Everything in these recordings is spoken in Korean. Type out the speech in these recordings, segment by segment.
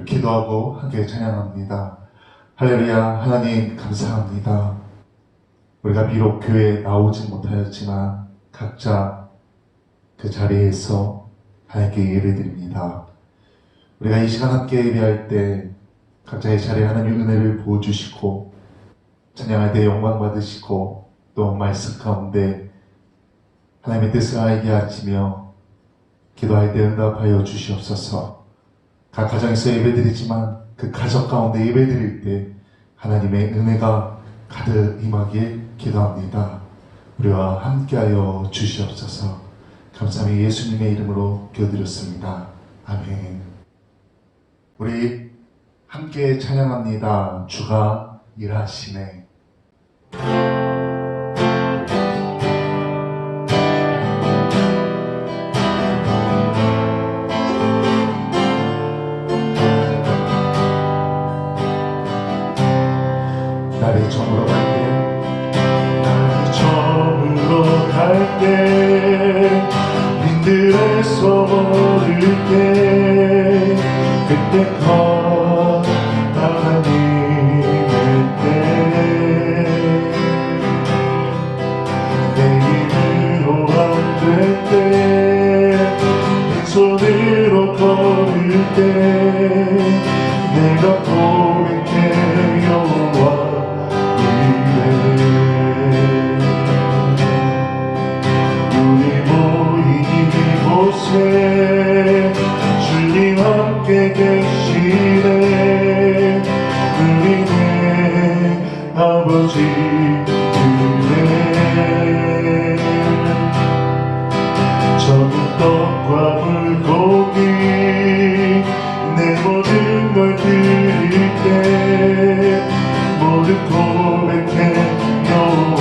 기도하고 함께 찬양합니다. 할렐루야. 하나님 감사합니다. 우리가 비록 교회에 나오지 못하였지만 각자 그 자리에서 하나님께 예배드립니다. 우리가 이 시간 함께 예배할 때 각자의 자리에 하나님 은혜를 부어주시고 찬양할 때 영광 받으시고 또 말씀 가운데 하나님의 뜻을 알게 하시며 기도할 때 응답하여 주시옵소서. 각 가정에서 예배드리지만 그 가정 가운데 예배드릴 때 하나님의 은혜가 가득 임하길 기도합니다. 우리와 함께하여 주시옵소서. 감사히 예수님의 이름으로 기도드렸습니다. 아멘. 우리 함께 찬양합니다. 주가 일하시네. 날이 저물어 갈 때 빈들에서 걸을 때 그때 하나님의 때 내 힘으로 안 될 때 빈손으로 걸을 때 내가 고백해 여호와 주님 함께 계시네. 우리네 아버지 그네 적은 떡과 물고기 내 모든 걸 드릴 때 모두 고백해 여호와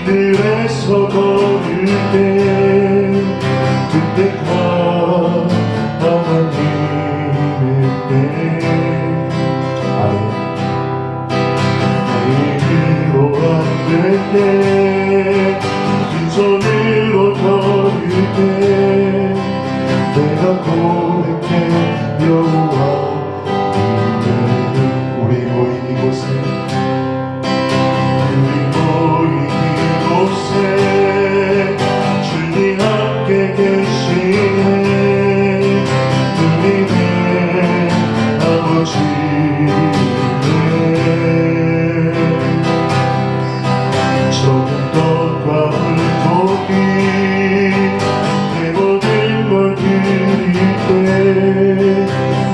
빈들에서 걸을 때 그때가 하나님의 때 힘으로 안 될 때 빈손으로 걸을 때 내가 고백해 여호와 우리 모인 이곳에 주님 함께 계시네. 우리네 아버지네. 적은 떡과 물고기 내 모든 걸 드릴 때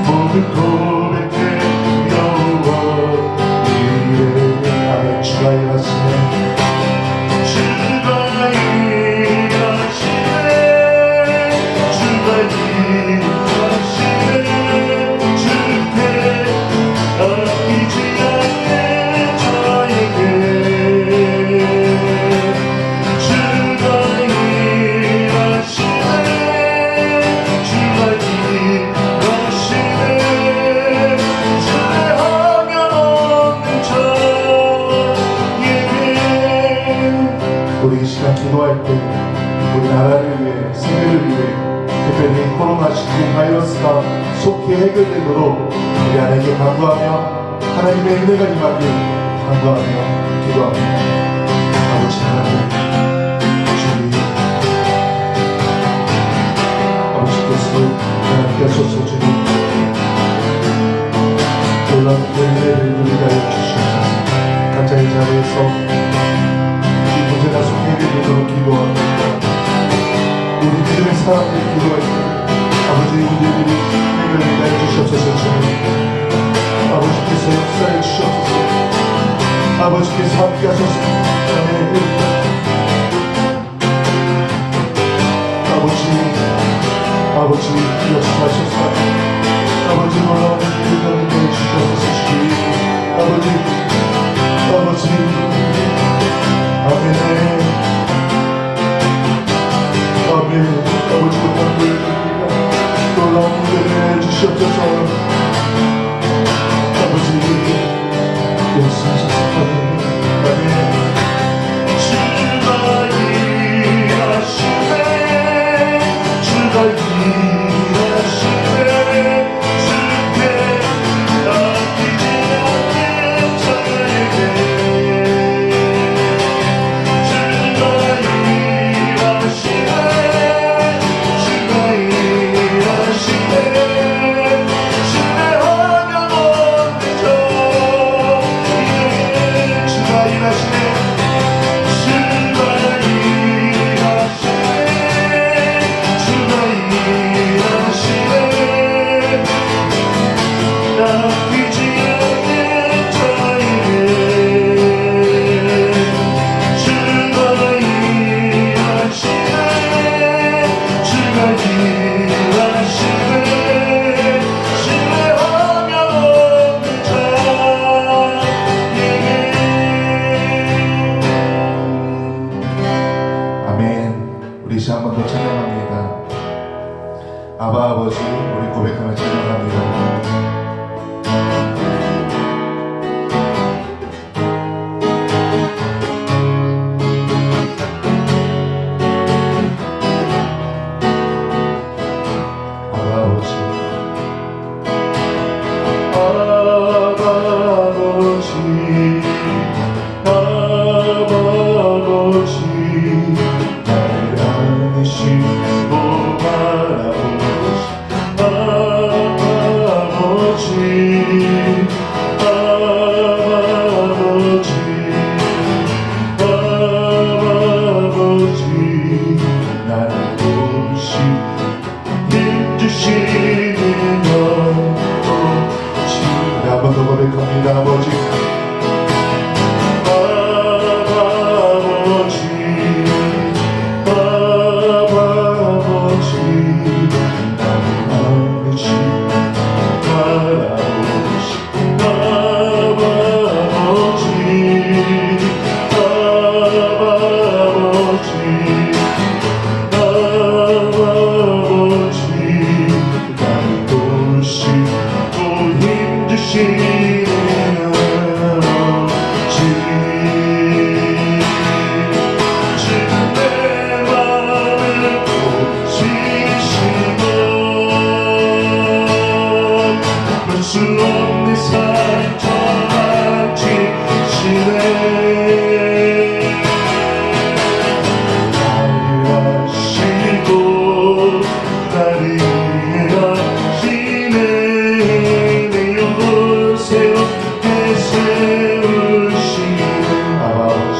모두 고백해 여호와 이래. 아멘. 주가 일하시네. 우리 이 시간 기도할 때 우리 나라를 위해 세계를 위해 특별히 코로나19 바이러스가 속히 해결되도록 우리 하나님께 간구하며 하나님의 은혜가 임하길 간구하며 기도합니다. 아버지 하나님 주님 아버지께서 하나님께서 주님 놀라운 은혜를 누리게 하여 주시옵소서. 각자의 자리에서 문제가 해결되도록 기도합니다. 우리 믿음의 사람들이 기도할 때 아버지의 문제들이 해결되게 해주시옵소서. 주님 아버지께서 역사해 주시옵소서. 아버지께서 함께 하소서. 아멘. 아버지 역사하소서. 아버지 놀라운 일들을 주셔서 아버지 아멘. 아멘. 아버지 놀라운 일들을 주시옵소서. 아버지 역사하소서. 아멘. 주가 일하시네. 주가 일하시네. 주께 맡기지 않는 자에게 주가 일하시네. 주가 일하시네. 주의 화면 없는 저 이제는 주가 일하시네. 주가 낚이지 않는 자에게 주가 일하시네. 주가 일하시네. 주의 화면 없는 자에게. 아멘. 우리 이제 한 번 더 찬양합니다. 아바 아버지 우리 고백하며 찬양합니다. 한번 더 고백합니다. 아버지 수 없는 상처만 지시네. 나를 아시고 나를 이해하시네. 내 영혼 새롭게 세우시네. 아버지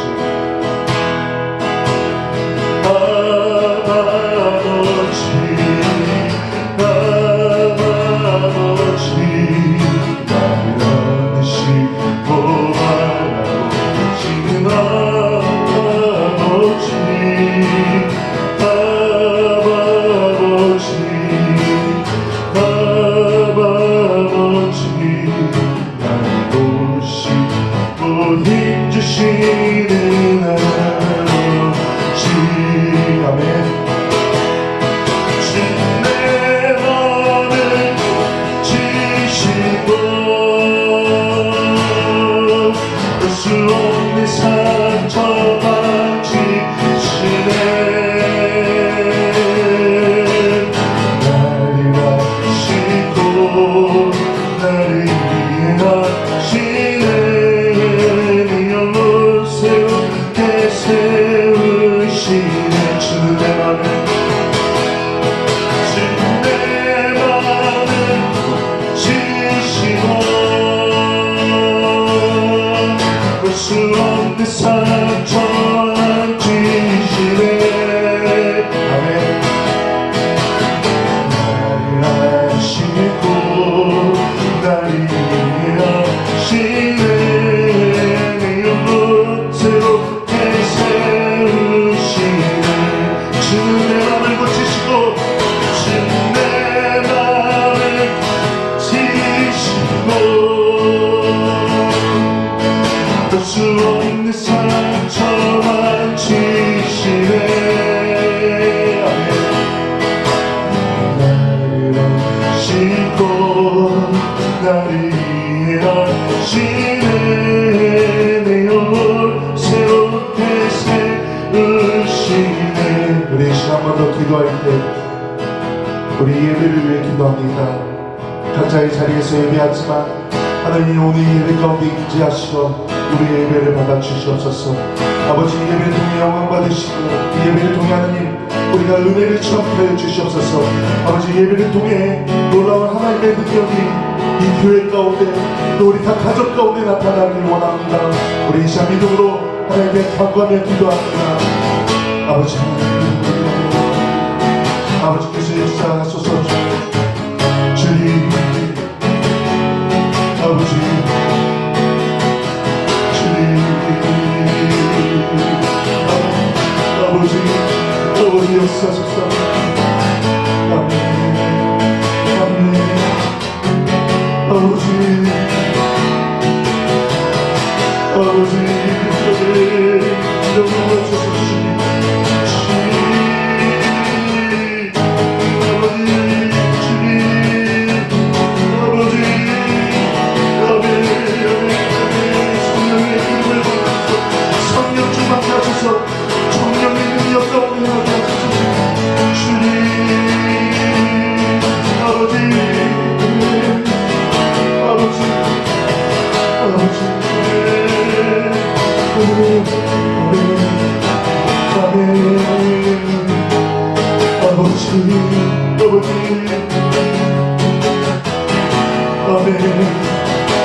힘주시는 아버지 아멘. 내 마음을 지시고 볼 수 없는 상처만 지시네. 나를 아시고 나를 이해하시네. 세우시네. 주는 내 맘을 지시고 볼 수 없는 상처만 지시네. 아멘. 나를 아시고 나를 이해하시네. 내 영혼 수 없는 상처만 지시네. 나를 안시고 나를 이해하시네. 내 영혼 새롭게 세우시네. 우리 시간 한 번 더 기도할 때 우리 예배를 위해 기도합니다. 각자의 자리에서 예배하지만 하나님 오늘 예배 가운데 임재하시고 우리의 예배를 받아주시옵소서. 아버지 예배를 통해 영광 받으시고 이 예배를 통해 하나님 우리가 은혜를 체험케 하여 주시옵소서. 아버지 예배를 통해 놀라운 하나님의 능력이 이 교회 가운데 또 우리 각 가족 가운데 나타나길 원합니다. 우리 이 시간 믿음으로 하나님께 간구하며 기도합니다. 아버지 아버지께서 역사하소서. 주님 아버지 주님 아버지 역사하소서. 아멘 아멘. 아버지 영광을 주시옵소서.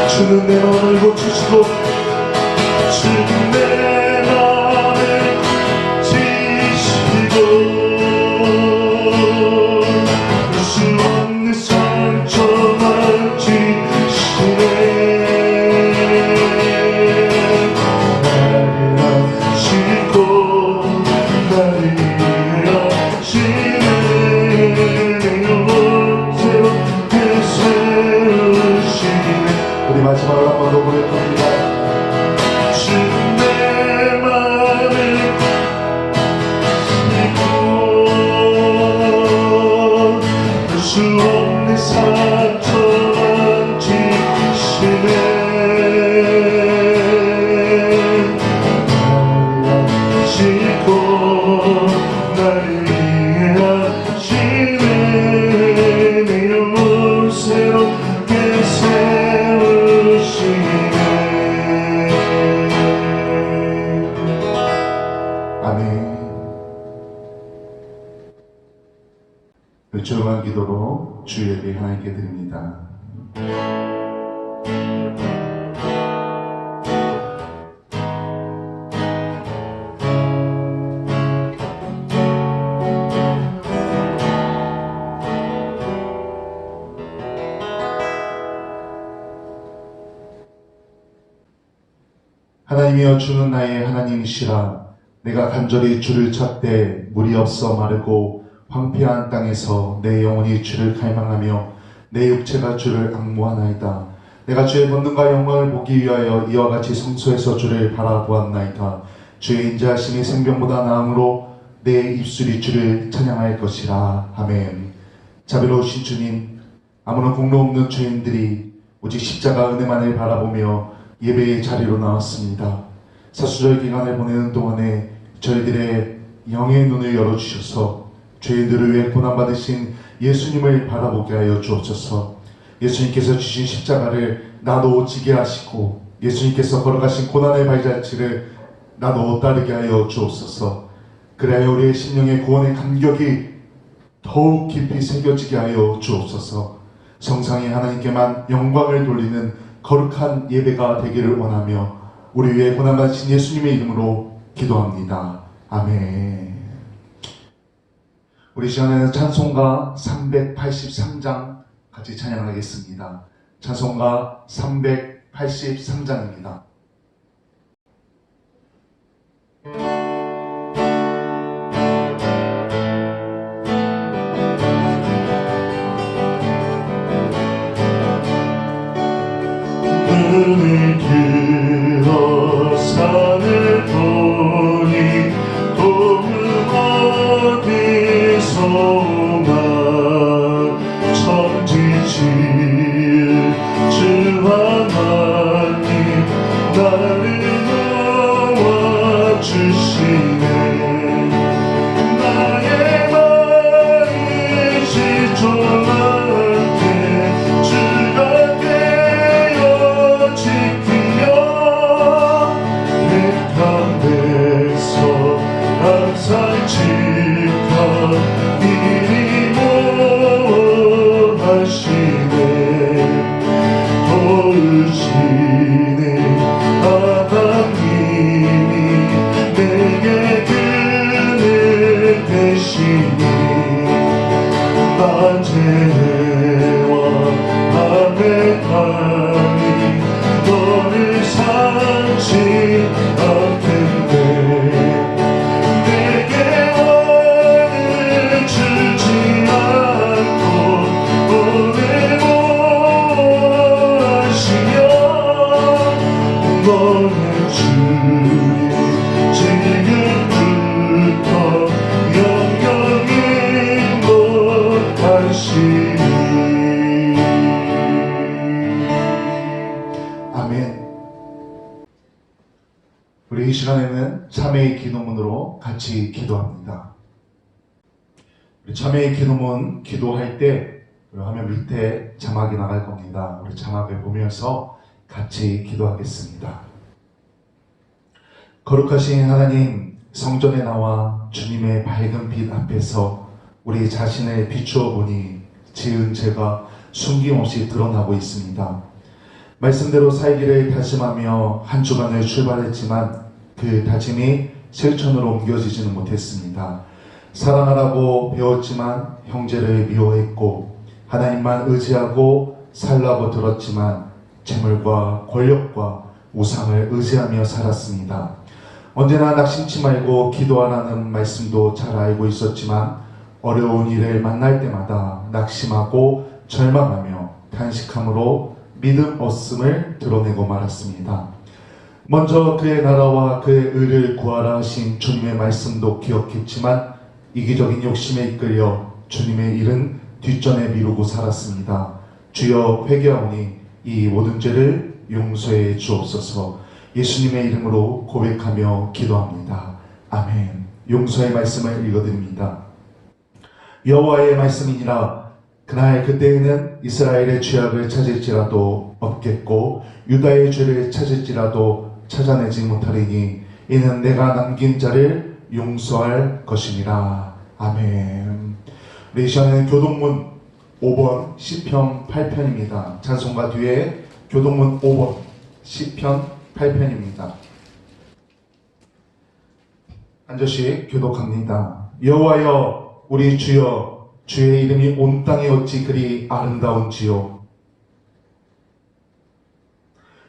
주는 내 마음을 고치시고 주는 내 마음을 지시고 수 없는 상처만 지시네. 나를 아시고 나를 이해하시네. 내 영혼 새롭게 세우시네. 우리 마지막으로 한 번 더 고백합니다. 주내 맘을 믿고 수 없는 상처만 지시네. 나를 아시고 나를 이해하시네. 내 영혼 새롭게 세우시네. 아멘. 조용한 기도로 주 예배 하나님께 드립니다. 하나님이여 주는 나의 하나님이시라. 내가 간절히 주를 찾되 물이 없어 마르고 황폐한 땅에서 내 영혼이 주를 갈망하며 내 육체가 주를 앙모하나이다. 내가 주의 권능과 영광을 보기 위하여 이와 같이 성소에서 주를 바라보았나이다. 주의 인자하심이 생명보다 나음으로 내 입술이 주를 찬양할 것이라. 아멘. 자비로우신 주님, 아무런 공로 없는 죄인들이 오직 십자가 은혜만을 바라보며 예배의 자리로 나왔습니다. 사수절 기간을 보내는 동안에 저희들의 영의 눈을 열어주셔서 죄인들을 위해 고난받으신 예수님을 바라보게 하여 주옵소서. 예수님께서 주신 십자가를 나도 지게 하시고 예수님께서 걸어가신 고난의 발자취를 나도 따르게 하여 주옵소서. 그래야 우리의 심령의 구원의 감격이 더욱 깊이 새겨지게 하여 주옵소서. 성상의 하나님께만 영광을 돌리는 거룩한 예배가 되기를 원하며 우리 위해 고난받으신 예수님의 이름으로 기도합니다. 아멘. 우리 시간에는 찬송가 383장 같이 찬양하겠습니다. 찬송가 383장입니다. 눈을 들어서 주시네. 나의 마음이 시종한테 주가 되어 지키며 택한 데서 항상 지켜이니 모하시네. 도우시네 하나님이 내게 그늘 되시니 낮에와 밤에 밤이 너를 상치 않겠네. 내게 원을 주지 않고 오늘 모하시며 너의 주님 지금부터 영영이 못하시니. 아멘. 우리 이 시간에는 참회의 기도문으로 같이 기도합니다. 우리 참회의 기도문 기도할 때 화면 밑에 자막이 나갈 겁니다. 우리 자막을 보면서 같이 기도하겠습니다. 거룩하신 하나님, 성전에 나와 주님의 밝은 빛 앞에서 우리 자신을 비추어 보니 지은 죄가 숨김없이 드러나고 있습니다. 말씀대로 살기를 다짐하며 한 주간을 출발했지만 그 다짐이 실천으로 옮겨지지는 못했습니다. 사랑하라고 배웠지만 형제를 미워했고, 하나님만 의지하고 살라고 들었지만 재물과 권력과 우상을 의지하며 살았습니다. 언제나 낙심치 말고 기도하라는 말씀도 잘 알고 있었지만 어려운 일을 만날 때마다 낙심하고 절망하며 탄식함으로 믿음 없음을 드러내고 말았습니다. 먼저 그의 나라와 그의 의를 구하라 하신 주님의 말씀도 기억했지만 이기적인 욕심에 이끌려 주님의 일은 뒷전에 미루고 살았습니다. 주여 회개하오니 이 모든 죄를 용서해 주옵소서. 예수님의 이름으로 고백하며 기도합니다. 아멘. 용서의 말씀을 읽어드립니다. 여호와의 말씀이니라. 그날 그때에는 이스라엘의 죄악을 찾을지라도 없겠고 유다의 죄를 찾을지라도 찾아내지 못하리니 이는 내가 남긴 자를 용서할 것이니라. 아멘. 우리 시간에는 교동문 5번 시편 8편입니다. 찬송가 뒤에 교동문 5번 시편 8편입니다. 한 절씩 교독합니다. 여호와여 우리 주여, 주의 이름이 온 땅에 어찌 그리 아름다운지요.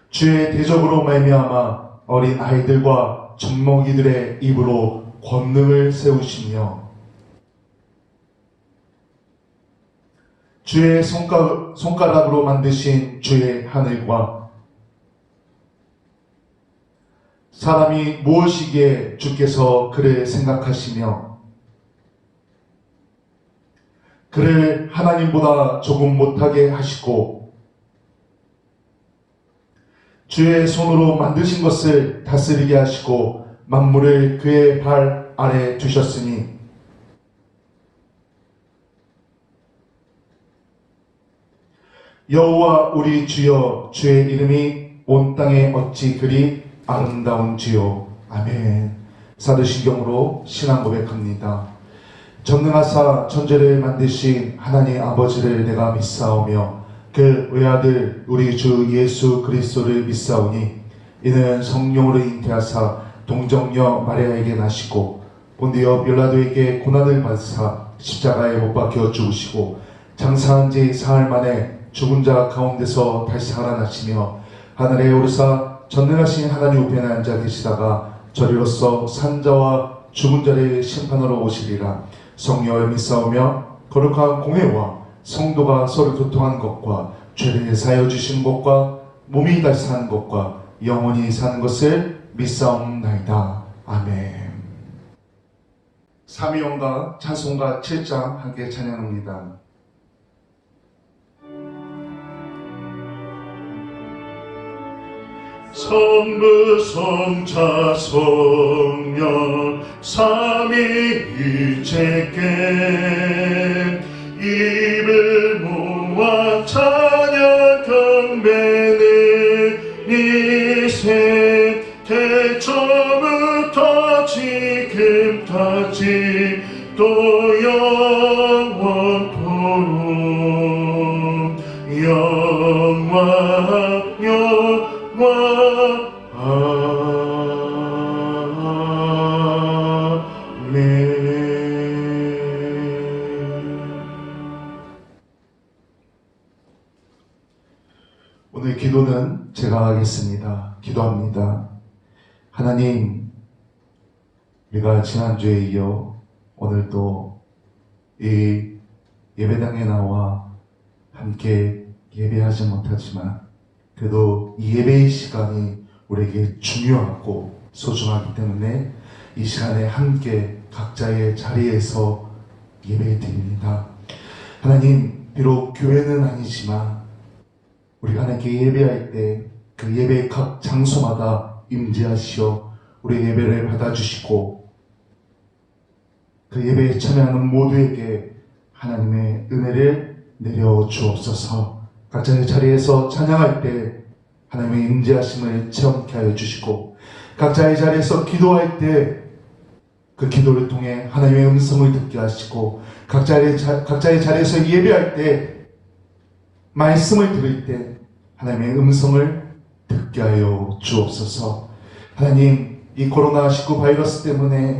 주의 대적으로 말미암아 어린 아이들과 젖먹이들의 입으로 권능을 세우시며 주의 손가락으로 만드신 주의 하늘과 사람이 무엇이기에 주께서 그를 생각하시며 그를 하나님보다 조금 못하게 하시고 주의 손으로 만드신 것을 다스리게 하시고 만물을 그의 발 아래 두셨으니 여호와 우리 주여, 주의 이름이 온 땅에 어찌 그리 아름다운지요. 아멘. 사도신경으로 신앙 고백합니다. 전능하사 천지를 만드신 하나님 아버지를 내가 믿사오며 그 외아들 우리 주 예수 그리스도를 믿사오니 이는 성령으로 잉태하사 동정녀 마리아에게 나시고 본디오 빌라도에게 고난을 받으사 십자가에 못 박혀 죽으시고 장사한 지 사흘 만에 죽은 자 가운데서 다시 살아나시며 하늘에 오르사 전능하신 하나님 우편에 앉아 계시다가 저리로서 산자와 죽은 자를 심판하러 오시리라. 성령을 믿사오며 거룩한 공회와 성도가 서로 교통한 것과 죄를 사하여 주시는 것과 몸이 다시 사는 것과 영원히 사는 것을 믿사옵나이다. 아멘. 삼위원과 찬송가 7장 함께 찬양합니다. 성부 성자 성령 삼위일체께 입을 모아 찬양 경배는 이세 태초부터 지금까지 또 영원토록 영원 오늘 기도는 제가 하겠습니다. 기도합니다. 하나님, 우리가 지난주에 이어 오늘도 이 예배당에 나와 함께 예배하지 못하지만 그래도 이 예배의 시간이 우리에게 중요하고 소중하기 때문에 이 시간에 함께 각자의 자리에서 예배 드립니다. 하나님, 비록 교회는 아니지만 우리가 하나님께 예배할 때 그 예배의 각 장소마다 임재하시어 우리의 예배를 받아주시고 그 예배에 참여하는 모두에게 하나님의 은혜를 내려 주옵소서. 각자의 자리에서 찬양할 때 하나님의 임재하심을 체험케 하여 주시고 각자의 자리에서 기도할 때 그 기도를 통해 하나님의 음성을 듣게 하시고 각자의 자리에서 예배할 때 말씀을 들을 때 하나님의 음성을 듣게 하여 주옵소서. 하나님, 이 코로나19 바이러스 때문에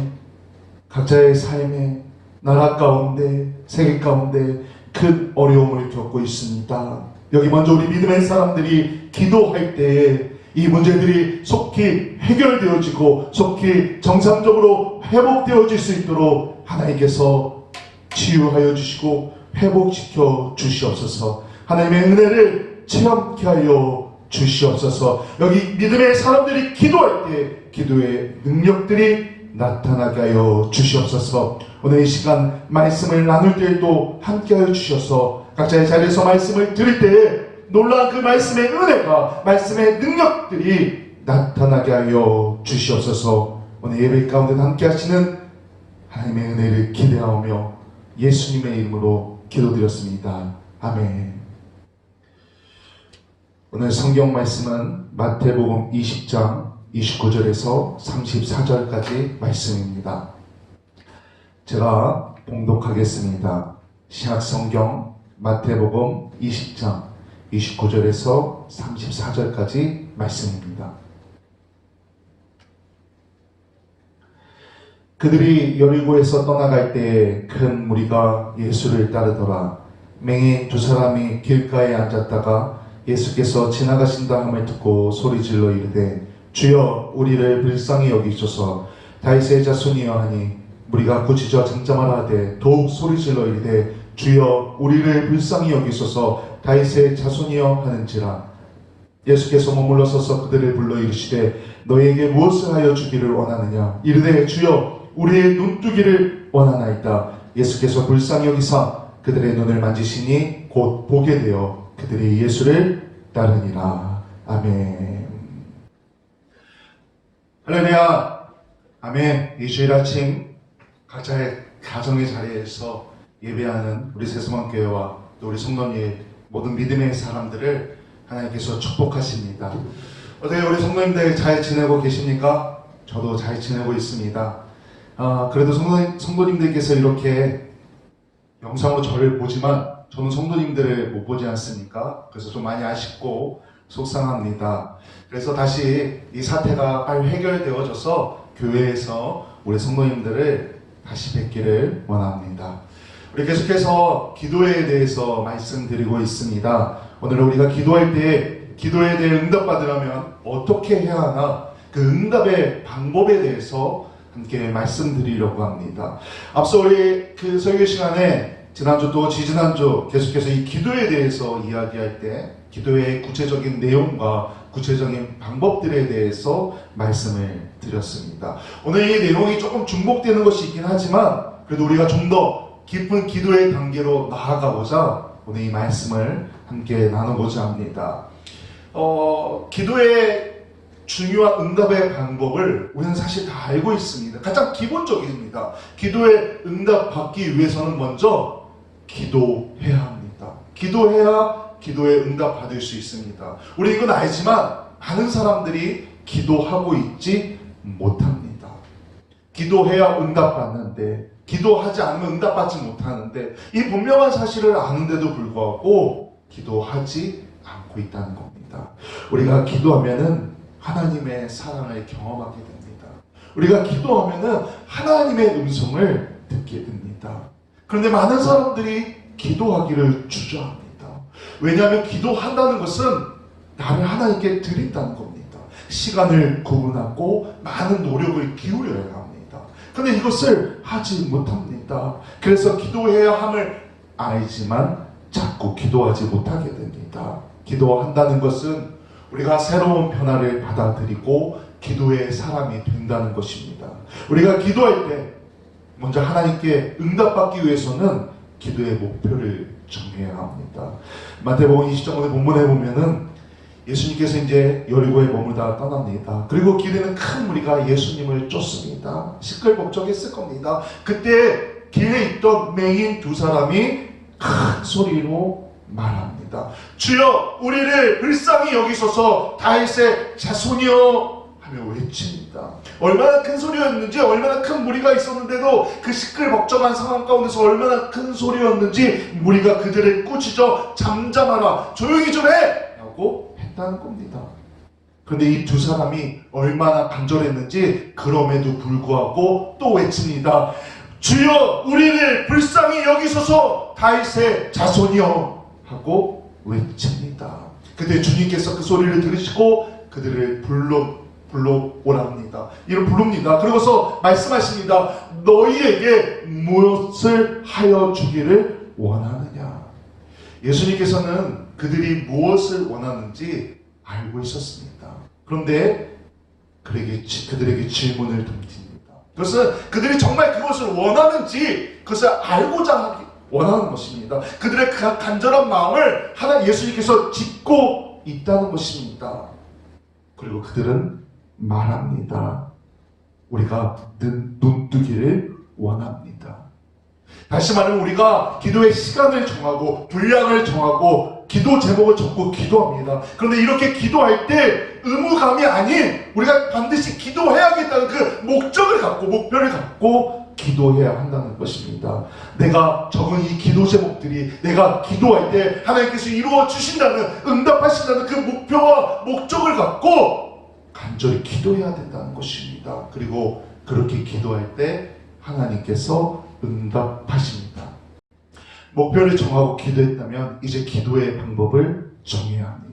각자의 삶에 나라 가운데 세계 가운데 큰 어려움을 겪고 있습니다. 여기 먼저 우리 믿음의 사람들이 기도할 때에 이 문제들이 속히 해결되어지고 속히 정상적으로 회복되어질 수 있도록 하나님께서 치유하여 주시고 회복시켜 주시옵소서. 하나님의 은혜를 체험케 하여 주시옵소서. 여기 믿음의 사람들이 기도할 때 기도의 능력들이 나타나게 하여 주시옵소서. 오늘 이 시간 말씀을 나눌 때에도 함께 하여 주셔서 각자의 자리에서 말씀을 들을 때에 놀라운 그 말씀의 은혜가 말씀의 능력들이 나타나게 하여 주시옵소서. 오늘 예배 가운데 함께 하시는 하나님의 은혜를 기대하며 예수님의 이름으로 기도드렸습니다. 아멘. 오늘 성경 말씀은 마태복음 20장 29절에서 34절까지 말씀입니다. 제가 봉독하겠습니다. 신약성경 마태복음 20장 29절에서 34절까지 말씀입니다. 그들이 여리고에서 떠나갈 때에 큰 무리가 예수를 따르더라. 맹인 두 사람이 길가에 앉았다가 예수께서 지나가신다 함을 듣고 소리질러 이르되 주여 우리를 불쌍히 여기소서. 다윗의 자손이여 하니 무리가 꾸짖어 잠잠하라 하되 더욱 소리질러 이르되 주여 우리를 불쌍히 여기소서. 다윗의 자손이여 하는지라. 예수께서 머물러 서서 그들을 불러 이르시되 너희에게 무엇을 하여 주기를 원하느냐. 이르되 주여 우리의 눈뜨기를 원하나이다. 예수께서 불쌍히 여기사 그들의 눈을 만지시니 곧 보게 되어 그들이 예수를 따르니라. 아멘. 할렐루야. 아멘. 이 주일 아침 각자의 가정의 자리에서 예배하는 우리 새수만교회와 또 우리 성도님 모든 믿음의 사람들을 하나님께서 축복하십니다. 어떻게 우리 성도님들 잘 지내고 계십니까? 저도 잘 지내고 있습니다. 그래도 성도님들께서 이렇게 영상으로 저를 보지만 저는 성도님들을 못 보지 않습니까? 그래서 좀 많이 아쉽고 속상합니다. 그래서 다시 이 사태가 빨리 해결되어져서 교회에서 우리 성도님들을 다시 뵙기를 원합니다. 우리 계속해서 기도에 대해서 말씀드리고 있습니다. 오늘 우리가 기도할 때 기도에 대해 응답받으려면 어떻게 해야 하나, 그 응답의 방법에 대해서 함께 말씀드리려고 합니다. 앞서 우리 그 설교 시간에 지난주 또 지지난주 계속해서 이 기도에 대해서 이야기할 때 기도의 구체적인 내용과 구체적인 방법들에 대해서 말씀을 드렸습니다. 오늘 이 내용이 조금 중복되는 것이 있긴 하지만 그래도 우리가 좀 더 깊은 기도의 단계로 나아가고자 오늘 이 말씀을 함께 나눠보자 합니다. 기도의 중요한 응답의 방법을 우리는 사실 다 알고 있습니다. 가장 기본적입니다. 기도에 응답받기 위해서는 먼저 기도해야 합니다. 기도해야 기도에 응답받을 수 있습니다. 우리 이건 알지만 많은 사람들이 기도하고 있지 못합니다. 기도해야 응답받는데, 기도하지 않으면 응답받지 못하는데, 이 분명한 사실을 아는데도 불구하고 기도하지 않고 있다는 겁니다. 우리가 기도하면은 하나님의 사랑을 경험하게 됩니다. 우리가 기도하면은 하나님의 음성을 듣게 됩니다. 그런데 많은 사람들이 기도하기를 주저합니다. 왜냐하면 기도한다는 것은 나를 하나님께 드린다는 겁니다. 시간을 구분하고 많은 노력을 기울여야 합니다. 그런데 이것을 하지 못합니다. 그래서 기도해야 함을 알지만 자꾸 기도하지 못하게 됩니다. 기도한다는 것은 우리가 새로운 변화를 받아들이고 기도의 사람이 된다는 것입니다. 우리가 기도할 때 먼저 하나님께 응답받기 위해서는 기도의 목표를 정해야 합니다. 마태복음 20장 오늘 본문에 보면은 예수님께서 이제 여리고에 머물다 떠납니다. 그리고 길에는 큰 무리가 예수님을 쫓습니다. 시끌벅적했을 겁니다. 그때 길에 있던 맹인 두 사람이 큰 소리로 말합니다. 주여, 우리를 불쌍히 여기소서, 다윗의 자손이여 하며 외칩니다. 얼마나 큰 소리였는지, 얼마나 큰 무리가 있었는데도 그 시끌벅적한 상황 가운데서 얼마나 큰 소리였는지 무리가 그들을 꾸짖어 잠잠하라, 조용히 좀 해! 라고 했다는 겁니다. 그런데 이 두 사람이 얼마나 간절했는지 그럼에도 불구하고 또 외칩니다. 주여, 우리를 불쌍히 여기소서, 다윗의 자손이여 하고 외칩니다. 그때 주님께서 그 소리를 들으시고 그들을 불러오랍니다. 이를 부릅니다. 그러고서 말씀하십니다. 너희에게 무엇을 하여 주기를 원하느냐? 예수님께서는 그들이 무엇을 원하는지 알고 있었습니다. 그런데 그들에게 질문을 던집니다. 그것은 그들이 정말 그것을 원하는지 그것을 알고자 하기 원하는 것입니다. 그들의 그 간절한 마음을 하나님 예수님께서 짚고 있다는 것입니다. 그리고 그들은 말합니다. 우리가 눈뜨기를 원합니다. 다시 말하면 우리가 기도의 시간을 정하고 분량을 정하고 기도 제목을 적고 기도합니다. 그런데 이렇게 기도할 때 의무감이 아닌 우리가 반드시 기도해야겠다는 그 목적을 갖고 목표를 갖고 기도해야 한다는 것입니다. 내가 적은 이 기도 제목들이 내가 기도할 때 하나님께서 이루어 주신다는, 응답하신다는 그 목표와 목적을 갖고 간절히 기도해야 된다는 것입니다. 그리고 그렇게 기도할 때 하나님께서 응답하십니다. 목표를 정하고 기도했다면 이제 기도의 방법을 정해야 합니다.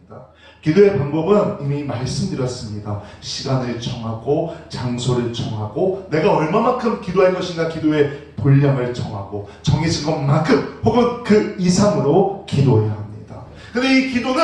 기도의 방법은 이미 말씀드렸습니다. 시간을 정하고 장소를 정하고 내가 얼마만큼 기도할 것인가 기도의 분량을 정하고 정해진 것만큼 혹은 그 이상으로 기도해야 합니다. 근데 이 기도는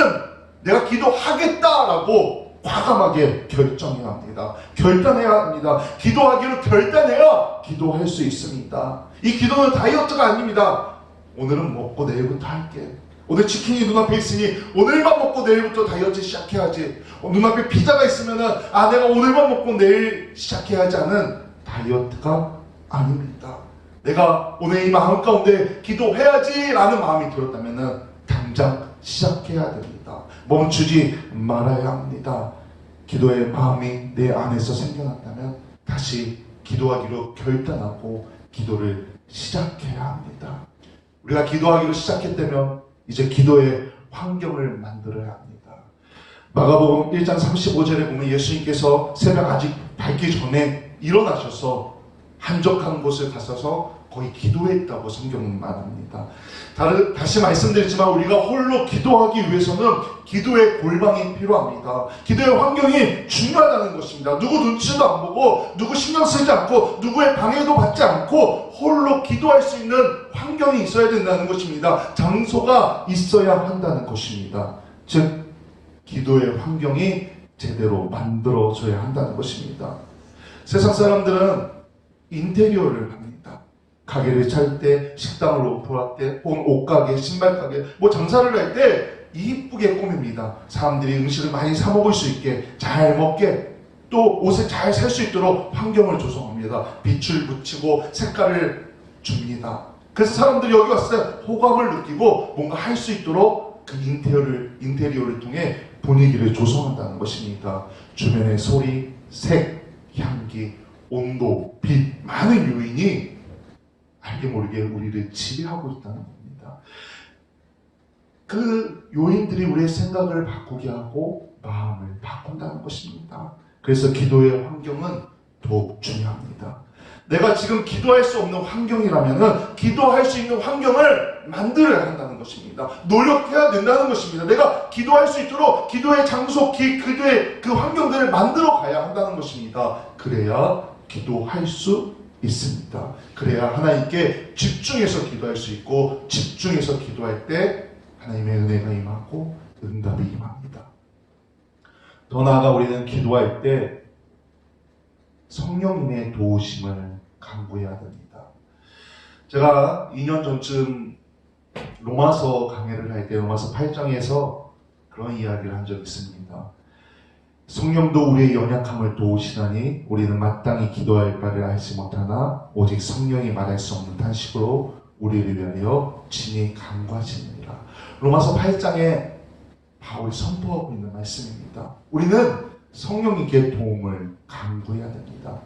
내가 기도하겠다라고 과감하게 결정해야 합니다. 결단해야 합니다. 기도하기로 결단해야 기도할 수 있습니다. 이 기도는 다이어트가 아닙니다. 오늘은 먹고 내일부터 할게. 오늘 치킨이 눈앞에 있으니 오늘만 먹고 내일부터 다이어트 시작해야지. 눈앞에 피자가 있으면은 내가 오늘만 먹고 내일 시작해야지 하는 다이어트가 아닙니다. 내가 오늘 이 마음 가운데 기도해야지 라는 마음이 들었다면은 당장 시작해야 됩니다. 멈추지 말아야 합니다. 기도의 마음이 내 안에서 생겨났다면 다시 기도하기로 결단하고 기도를 시작해야 합니다. 우리가 기도하기로 시작했다면 이제 기도의 환경을 만들어야 합니다. 마가복음 1장 35절에 보면 예수님께서 새벽 아직 밝기 전에 일어나셔서 한적한 곳을 가셔서 거기 기도했다고 성경은 말합니다. 다시 말씀드리지만 우리가 홀로 기도하기 위해서는 기도의 골방이 필요합니다. 기도의 환경이 중요하다는 것입니다. 누구 눈치도 안 보고 누구 신경 쓰지 않고 누구의 방해도 받지 않고 홀로 기도할 수 있는 환경이 있어야 된다는 것입니다. 장소가 있어야 한다는 것입니다. 즉 기도의 환경이 제대로 만들어져야 한다는 것입니다. 세상 사람들은 인테리어를 합니다. 가게를 찰 때, 식당을 오픈할 때, 혹은 옷가게, 신발가게, 장사를 할 때 이쁘게 꾸밉니다. 사람들이 음식을 많이 사 먹을 수 있게, 잘 먹게, 또 옷을 잘 살 수 있도록 환경을 조성합니다. 빛을 붙이고 색깔을 줍니다. 그래서 사람들이 여기 왔을 때 호감을 느끼고 뭔가 할 수 있도록 그 인테리어를 통해 분위기를 조성한다는 것입니다. 주변의 소리, 색, 향기, 온도, 빛, 많은 요인이 알게 모르게 우리를 지배하고 있다는 겁니다. 그 요인들이 우리의 생각을 바꾸게 하고 마음을 바꾼다는 것입니다. 그래서 기도의 환경은 더욱 중요합니다. 내가 지금 기도할 수 없는 환경이라면 기도할 수 있는 환경을 만들어야 한다는 것입니다. 노력해야 된다는 것입니다. 내가 기도할 수 있도록 기도의 장소, 기도의 그 환경들을 만들어 가야 한다는 것입니다. 그래야 기도할 수 있습니다. 그래야 하나님께 집중해서 기도할 수 있고, 집중해서 기도할 때 하나님의 은혜가 임하고 응답이 임합니다. 더 나아가 우리는 기도할 때 성령님의 도우심을 간구해야 됩니다. 제가 2년 전쯤 로마서 강해를 할 때 로마서 8장에서 그런 이야기를 한 적이 있습니다. 성령도 우리의 연약함을 도우시나니 우리는 마땅히 기도할 바를 알지 못하나 오직 성령이 말할 수 없는 탄식으로 우리를 위하여 친히 간구하시느니라. 로마서 8장에 바울이 선포하고 있는 말씀입니다. 우리는 성령님께 도움을 간구해야 됩니다.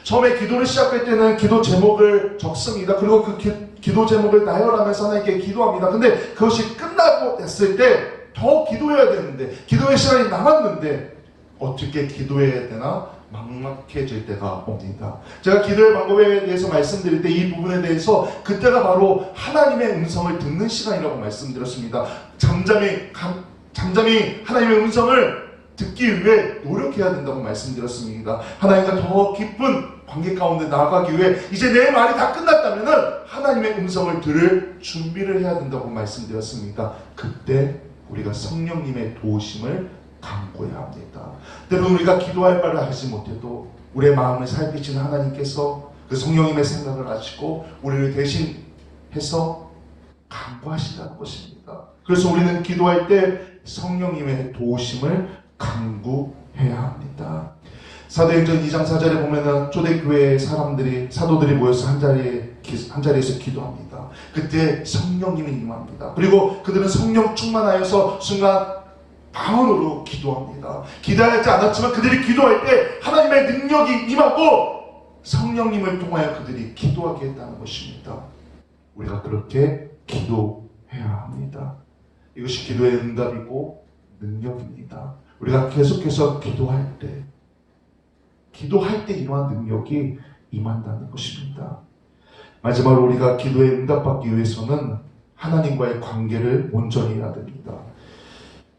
처음에 기도를 시작할 때는 기도 제목을 적습니다. 그리고 그 기도 제목을 나열하면서 하나님께 기도합니다. 근데 그것이 끝나고 했을 때 더 기도해야 되는데, 기도의 시간이 남았는데 어떻게 기도해야 되나 막막해질 때가 옵니다. 제가 기도의 방법에 대해서 말씀드릴 때 이 부분에 대해서 그때가 바로 하나님의 음성을 듣는 시간이라고 말씀드렸습니다. 잠잠히 하나님의 음성을 듣기 위해 노력해야 된다고 말씀드렸습니다. 하나님과 더 깊은 관계 가운데 나아가기 위해 이제 내 말이 다 끝났다면 하나님의 음성을 들을 준비를 해야 된다고 말씀드렸습니다. 그때 우리가 성령님의 도우심을 간구해야 합니다. 때로는 우리가 기도할 바를 알지 못해도 우리의 마음을 살피시는 하나님께서 그 성령님의 생각을 아시고 우리를 대신해서 간구하신다는 것입니다. 그래서 우리는 기도할 때 성령님의 도우심을 간구해야 합니다. 사도행전 2장 4절에 보면은 초대교회 사도들이 모여서 한 자리에서 기도합니다. 그때 성령님이 임합니다. 그리고 그들은 성령 충만하여서 순간 방언으로 기도합니다. 기다리지 않았지만 그들이 기도할 때 하나님의 능력이 임하고 성령님을 통하여 그들이 기도하게 했다는 것입니다. 우리가 그렇게 기도해야 합니다. 이것이 기도의 응답이고 능력입니다. 우리가 계속해서 기도할 때 이러한 능력이 임한다는 것입니다. 마지막으로 우리가 기도에 응답받기 위해서는 하나님과의 관계를 온전히 해야 됩니다.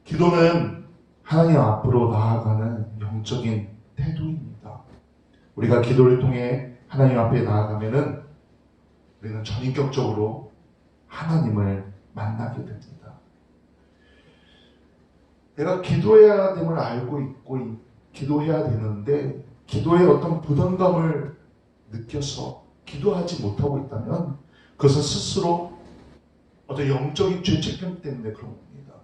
기도는 하나님 앞으로 나아가는 영적인 태도입니다. 우리가 기도를 통해 하나님 앞에 나아가면은 우리는 전인격적으로 하나님을 만나게 됩니다. 내가 기도해야 됨을 알고 있고 기도해야 되는데 기도에 어떤 부담감을 느껴서 기도하지 못하고 있다면 그것은 스스로 어떤 영적인 죄책감 때문에 그런 겁니다.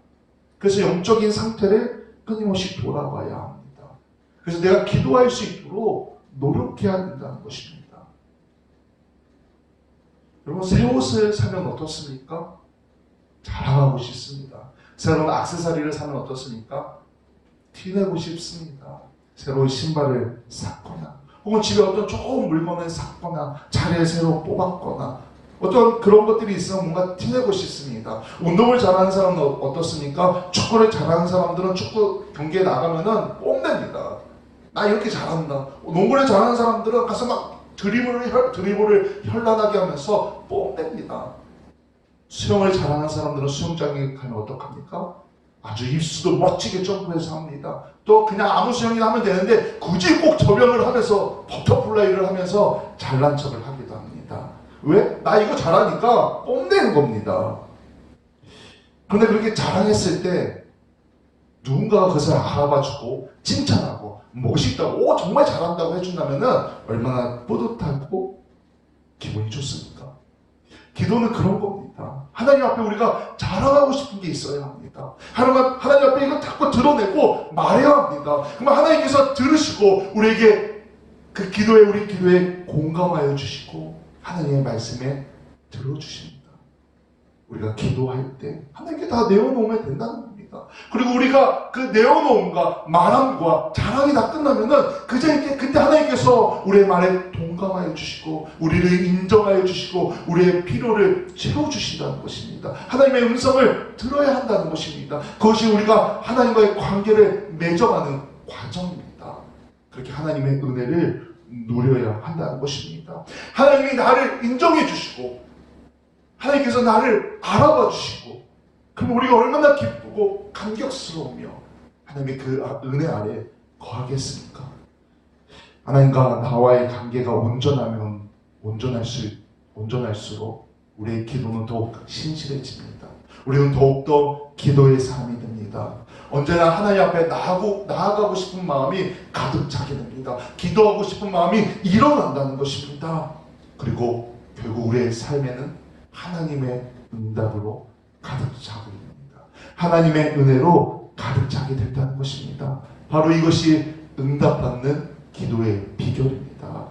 그래서 영적인 상태를 끊임없이 돌아봐야 합니다. 그래서 내가 기도할 수 있도록 노력해야 된다는 것입니다. 여러분, 새 옷을 사면 어떻습니까? 자랑하고 싶습니다. 새로운 액세서리를 사면 어떻습니까? 티내고 싶습니다. 새로운 신발을 샀거나 혹은 집에 어떤 좋은 물건을 샀거나 자리를 새로 뽑았거나 어떤 그런 것들이 있으면 뭔가 티내고 싶습니다. 운동을 잘하는 사람은 어떻습니까? 축구를 잘하는 사람들은 축구 경기에 나가면은 뽐냅니다. 나 이렇게 잘한다. 농구를 잘하는 사람들은 가서 막 드리블을 현란하게 하면서 뽐냅니다. 수영을 잘하는 사람들은 수영장에 가면 어떡합니까? 아주 입수도 멋지게 점프해서 합니다. 또 그냥 아무 수영이나 하면 되는데 굳이 꼭 저병을 하면서 버터플라이를 하면서 잘난 척을 하기도 합니다. 왜? 나 이거 잘하니까 뽐내는 겁니다. 그런데 그렇게 자랑했을 때 누군가가 그것을 알아봐주고 칭찬하고 멋있다고 정말 잘한다고 해준다면 얼마나 뿌듯하고 기분이 좋습니까? 기도는 그런 겁니다. 하나님 앞에 우리가 자랑하고 싶은 게 있어야 합니다. 하나님 앞에 이거 자꾸 드러내고 말해야 합니다. 그러면 하나님께서 들으시고 우리에게 우리 기도에 공감하여 주시고 하나님의 말씀에 들어주십니다. 우리가 기도할 때 하나님께 다 내어놓으면 된다는 겁니다. 그리고 우리가 그 내어놓음과 말함과 자랑이 다 끝나면은 그때 하나님께서 우리의 말에 동감하여 주시고 우리를 인정하여 주시고 우리의 필요를 채워주신다는 것입니다. 하나님의 음성을 들어야 한다는 것입니다. 그것이 우리가 하나님과의 관계를 맺어가는 과정입니다. 그렇게 하나님의 은혜를 누려야 한다는 것입니다. 하나님이 나를 인정해 주시고 하나님께서 나를 알아봐 주시고 그럼 우리가 얼마나 기쁘고 감격스러우며 하나님의 그 은혜 아래 거하겠습니까? 하나님과 나와의 관계가 온전할수록 우리의 기도는 더욱 신실해집니다. 우리는 더욱더 기도의 사람이 됩니다. 언제나 하나님 앞에 나아가고 싶은 마음이 가득 차게 됩니다. 기도하고 싶은 마음이 일어난다는 것입니다. 그리고 결국 우리의 삶에는 하나님의 응답으로 가득 차고 있습니다. 하나님의 은혜로 가득 차게 된다는 것입니다. 바로 이것이 응답받는 기도의 비결입니다.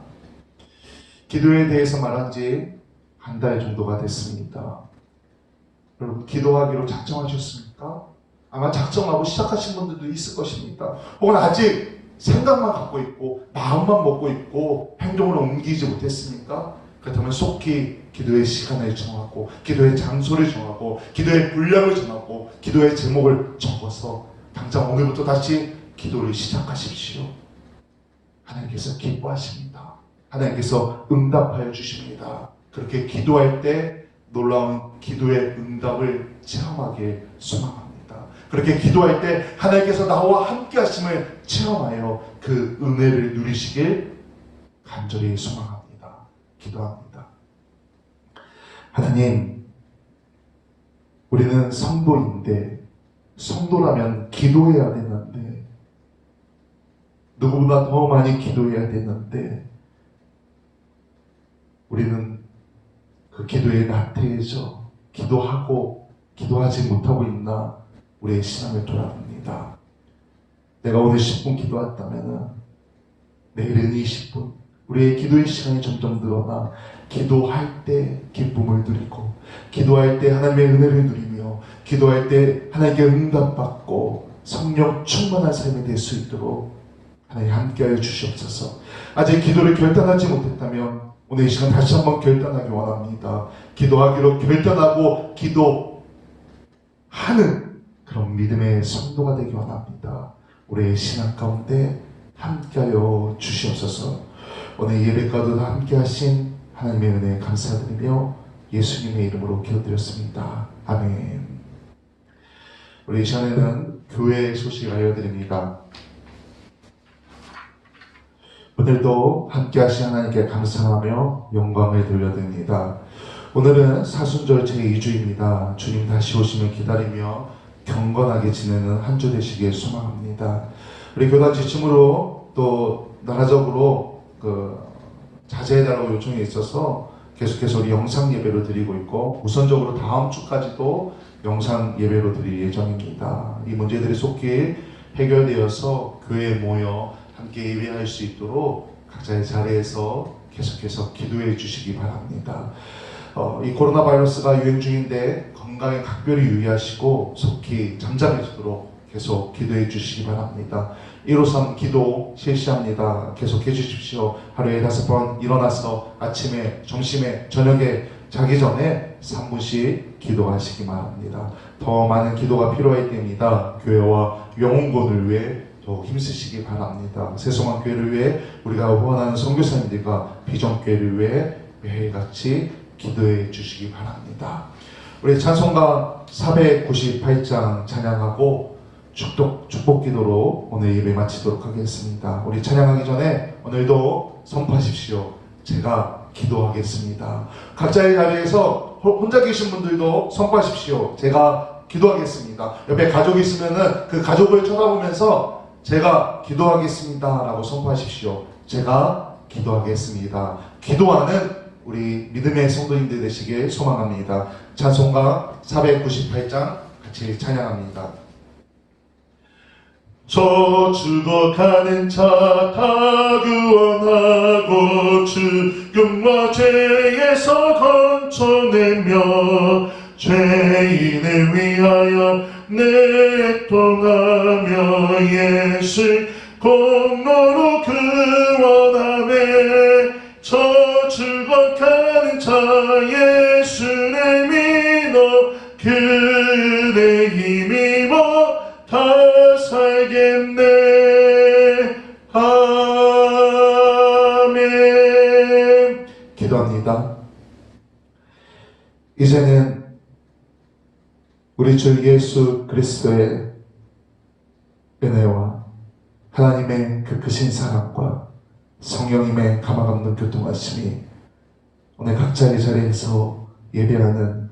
기도에 대해서 말한 지 한 달 정도가 됐습니다. 여러분 기도하기로 작정하셨습니까? 아마 작정하고 시작하신 분들도 있을 것입니다. 혹은 아직 생각만 갖고 있고 마음만 먹고 있고 행동으로 옮기지 못했습니까? 그렇다면 속히 기도의 시간을 정하고 기도의 장소를 정하고 기도의 분량을 정하고 기도의 제목을 적어서 당장 오늘부터 다시 기도를 시작하십시오. 하나님께서 기뻐하십니다. 하나님께서 응답하여 주십니다. 그렇게 기도할 때 놀라운 기도의 응답을 체험하게 소망합니다. 그렇게 기도할 때 하나님께서 나와 함께 하심을 체험하여 그 은혜를 누리시길 간절히 소망합니다. 기도합니다. 하나님, 우리는 성도인데 성도라면 기도해야 되는데 누구보다 더 많이 기도해야 되는데 우리는 그 기도에 나태해져 기도하지 못하고 있나 우리의 신앙을 돌아봅니다. 내가 오늘 10분 기도했다면 내일은 20분 우리의 기도의 시간이 점점 늘어나 기도할 때 기쁨을 누리고 기도할 때 하나님의 은혜를 누리며 기도할 때 하나님께 응답받고 성령 충만한 삶이 될 수 있도록 하나님 함께하여 주시옵소서. 아직 기도를 결단하지 못했다면 오늘 이 시간 다시 한번 결단하기 원합니다. 기도하기로 결단하고 기도하는 그런 믿음의 성도가 되기 원합니다. 우리의 신앙 가운데 함께하여 주시옵소서. 오늘 예배가도 함께 하신 하나님의 은혜에 감사드리며 예수님의 이름으로 기도드렸습니다. 아멘. 우리 이 시간에는 교회 소식을 알려드립니다. 오늘도 함께 하신 하나님께 감사하며 영광을 돌려드립니다. 오늘은 사순절 제2주입니다. 주님 다시 오심을 기다리며 경건하게 지내는 한 주 되시길 소망합니다. 우리 교단 지침으로 또 나라적으로 자제해달라고 요청이 있어서 계속해서 우리 영상 예배로 드리고 있고 우선적으로 다음 주까지도 영상 예배로 드릴 예정입니다. 이 문제들이 속히 해결되어서 교회에 모여 함께 예배할 수 있도록 각자의 자리에서 계속해서 기도해 주시기 바랍니다. 이 코로나 바이러스가 유행 중인데 건강에 각별히 유의하시고 속히 잠잠해지도록 계속 기도해 주시기 바랍니다. 153 기도 실시합니다. 계속해 주십시오. 하루에 5번 일어나서 아침에, 점심에, 저녁에 자기 전에 3분씩 기도하시기 바랍니다. 더 많은 기도가 필요할 때입니다. 교회와 영혼권을 위해 더 힘쓰시기 바랍니다. 새소망 교회를 위해 우리가 후원하는 선교사님들과 비전교회를 위해 매일같이 기도해 주시기 바랍니다. 우리 찬송가 498장 찬양하고 축복 기도로 오늘 예배 마치도록 하겠습니다. 우리 찬양하기 전에 오늘도 선포하십시오. 제가 기도하겠습니다. 각자의 자리에서 혼자 계신 분들도 선포하십시오. 제가 기도하겠습니다. 옆에 가족이 있으면은 그 가족을 쳐다보면서 제가 기도하겠습니다 라고 선포하십시오. 제가 기도하겠습니다. 기도하는 우리 믿음의 성도님들 되시길 소망합니다. 찬송가 498장 같이 찬양합니다. 저 죽어가는 자 다 구원하고 죽음과 죄에서 건져내며 죄인을 위하여 내통하며 예수 공로로 구원하네. 저 죽어가는 자 예수를 믿어 그의 힘입어 다 살겠네. 아멘. 기도합니다. 이제는 우리 주 예수 그리스도의 은혜와 하나님의 그 크신 사랑과 성령님의 가망없는 교통하심이 오늘 각자의 자리에서 예배하는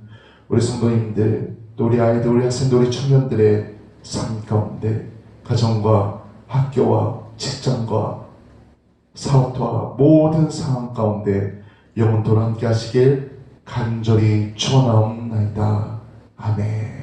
우리 성도님들, 또 우리 아이들, 우리 학생들, 우리 청년들의 삶 가운데 가정과 학교와 직장과 사업과 모든 상황 가운데 영원토록 함께 하시길 간절히 축원하옵나이다. 아멘.